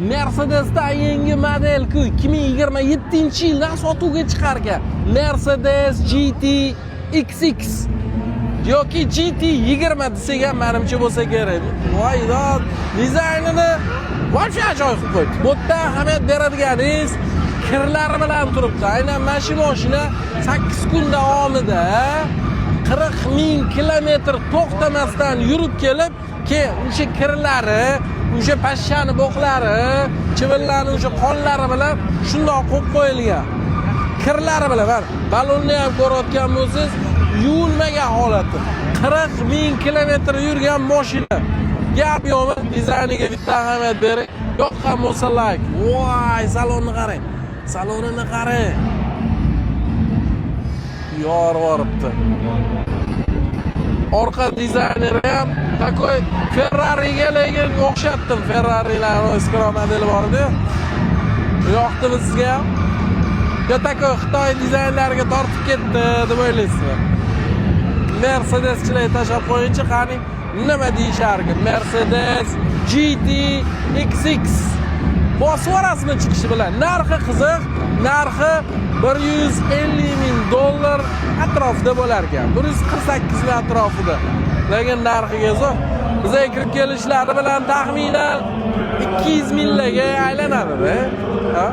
Mercedes'da yangi model-ku 2027-yilda sotuvga chiqargan Mercedes GT XX yoki GT 20 desak ham menimcha bo'lsa kerak. Voy dod, dizaynini voy ajoyib qilib qo'ydi. Bu yerda ahamiyat beradiganingiz kirlar bilan turibdi. Aynan mana shu mashina 8 kun davomida 40,000 kilometr to'xtamasdan yurib kelib, keyin o'sha kirlari, o'sha pashshani bo'qlari, chivinlarning o'sha qonlari bilan shundoq qo'yib qo'yilgan. Kirlari bilan balonni ham ko'rayotgan bo'lsangiz, yuvilmagan holati. 40,000 kilometr yurgan mashina. Gap yo'qmi? Dizayniga bitta ahamiyat bering. Yoqqan bo'lsa like. Voy, salonni qarang. Salonini qarang. Yorib. Orqa dizayneri ham takoy Ferrari'ga lekin o'xshatdim. Ferrari'larning eski modeli bor edi. Yoqdimi sizga ham? Yo takoy Xitoy dizaynlariga tortib ketdi deb o'ylaysizmi? Mercedeschilar tashab qo'yinchi qani nima deyisharkan? Mercedes GT XX bosib rasmi chiqishi bilan narxi qiziq, narxi $150,000 atrofida bo'lar ekan. 148 atrofida. Lekin narxiga zo'r. Bizga kirib kelishlari bilan taxminan 200 millga aylanadi-da.